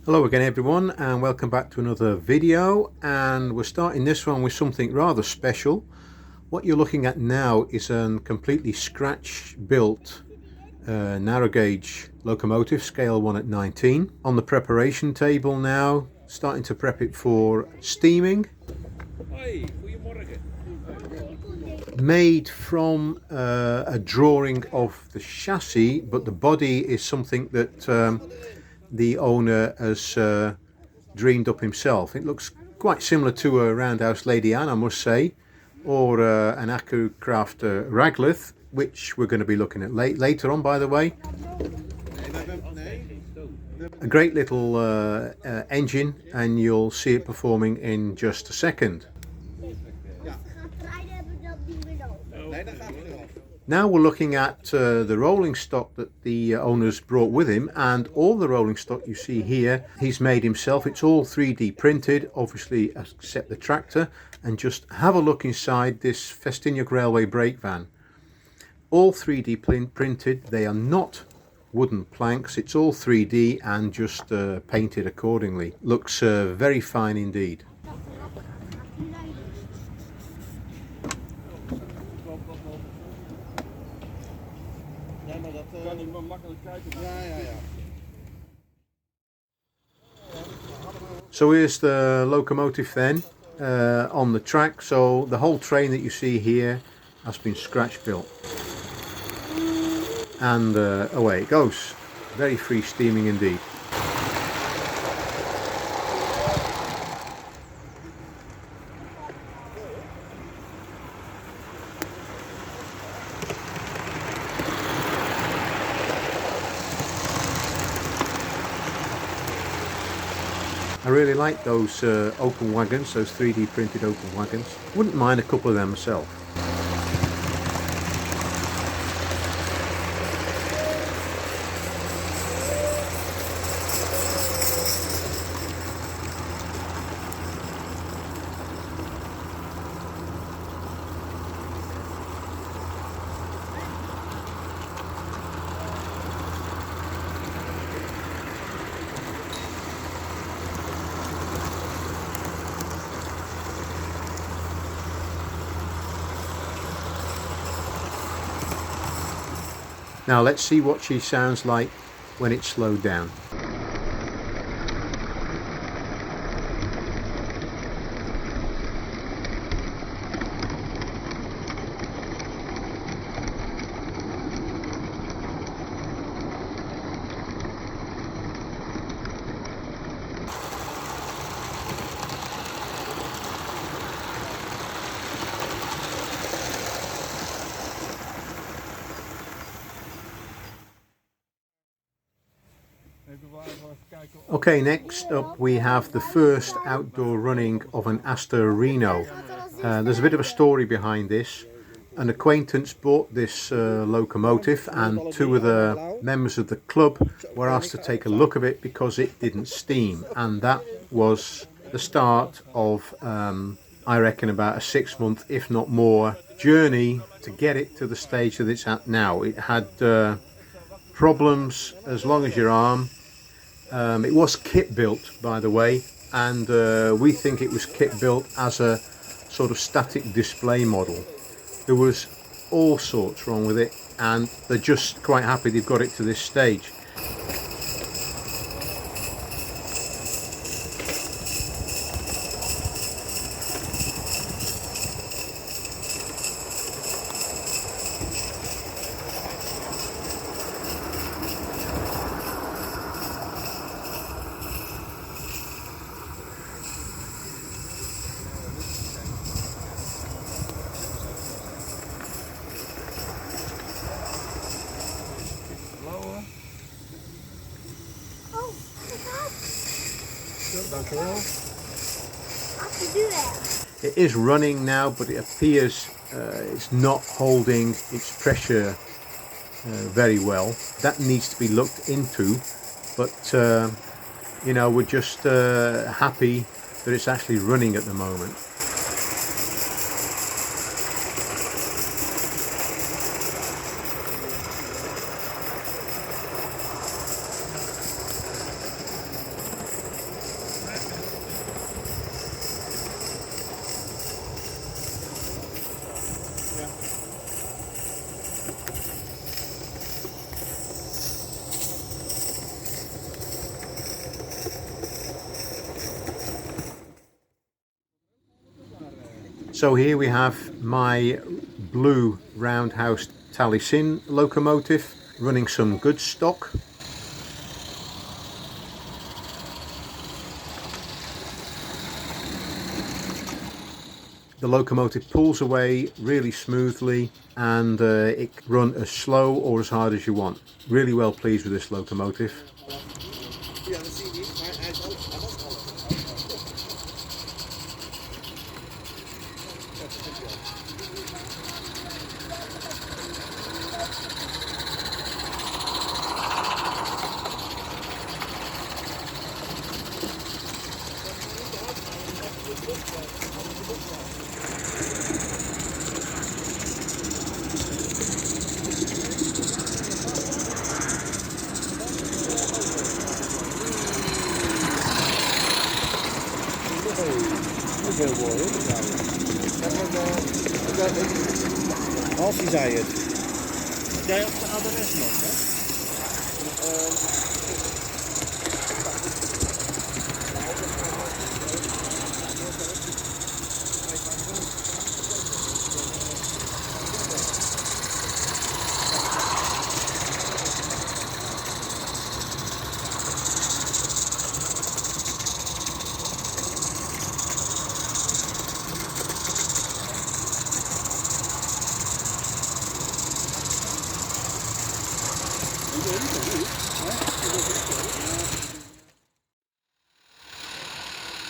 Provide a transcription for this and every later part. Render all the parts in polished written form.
Hello again everyone, and welcome back to another video, and we're starting this one with something rather special. What you're looking at now is a completely scratch built narrow gauge locomotive, scale 1 at 19. On the preparation table now, starting to prep it for steaming. Made from a drawing of the chassis, but the body is something that the owner has dreamed up himself. It looks quite similar to a Roundhouse Lady Anne, I must say, or an Accucraft Ragleth, which we're going to be looking at later on, by the way. A great little engine, and you'll see it performing in just a second. Now we're looking at the rolling stock that the owner's brought with him, and all the rolling stock you see here he's made himself. It's all 3D printed, obviously, except the tractor. And just have a look inside this Festiniog railway brake van. All 3D printed. They are not wooden planks. It's all 3D and just painted accordingly. Looks very fine indeed. So here's the locomotive then on the track. So the whole train that you see here has been scratch built, and away it goes. Very free steaming indeed. I really like those open wagons, those 3D printed open wagons. Wouldn't mind a couple of them myself. Now let's see what she sounds like when it's slowed down. Okay, next up we have the first outdoor running of an Astor Reno. There's a bit of a story behind this. An acquaintance bought this locomotive, and two of the members of the club were asked to take a look at it because it didn't steam, and that was the start of I reckon about a 6-month, if not more, journey to get it to the stage that it's at now. It had problems as long as your arm. It was kit built, by the way, and we think it was kit built as a sort of static display model. There was all sorts wrong with it, and they're just quite happy they've got it to this stage. It is running now, but it appears it's not holding its pressure very well. That needs to be looked into, but you know, we're just happy that it's actually running at the moment. So here we have my blue Roundhouse Tally Sin locomotive running some good stock. The locomotive pulls away really smoothly, and it can run as slow or as hard as you want. Really well pleased with this locomotive. Half desired. Jij op de adres nog, hè?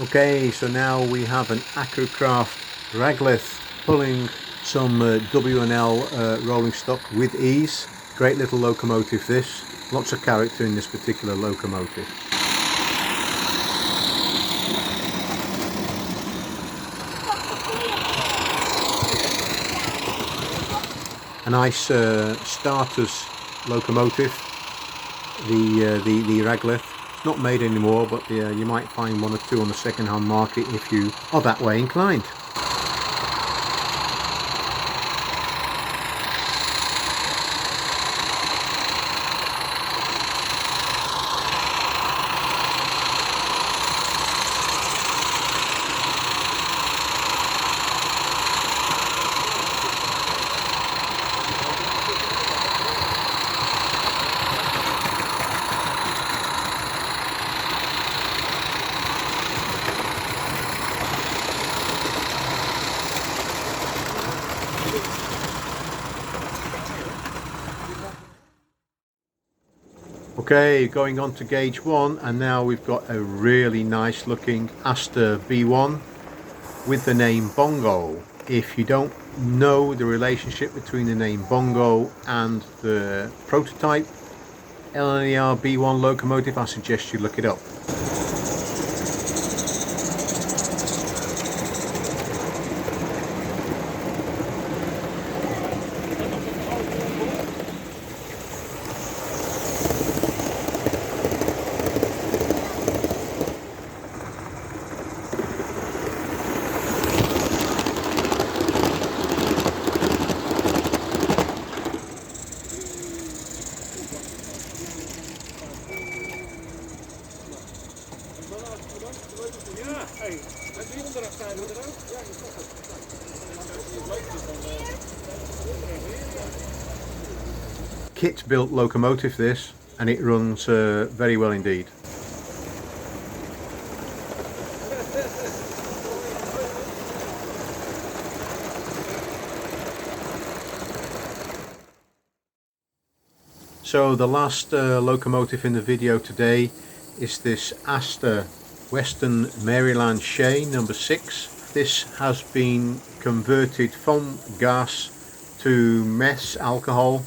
Okay, so now we have an Accucraft Ragleth pulling some W&L rolling stock with ease. Great little locomotive this. Lots of character in this particular locomotive. A nice starter's locomotive, the Ragleth. It's not made anymore, but you might find one or two on the second-hand market if you are that way inclined. Okay, going on to gauge 1, and now we've got a really nice looking Astor B1 with the name Bongo. If you don't know the relationship between the name Bongo and the prototype LNER B1 locomotive, I suggest you look it up. Kit built locomotive this, and it runs very well indeed. So the last locomotive in the video today is this Astor Western Maryland Shay number 6. This has been converted from gas to mess alcohol.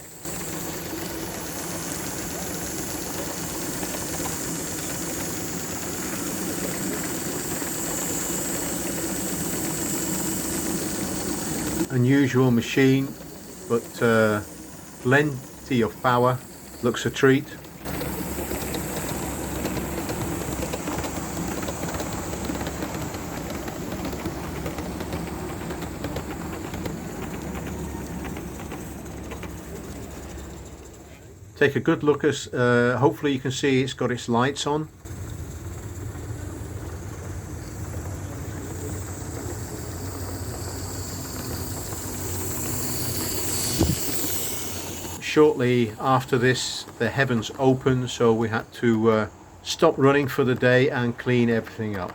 Unusual machine, but plenty of power. Looks a treat. Take a good look as hopefully you can see it's got its lights on. shortly after this the heavens opened, so we had to stop running for the day and clean everything up.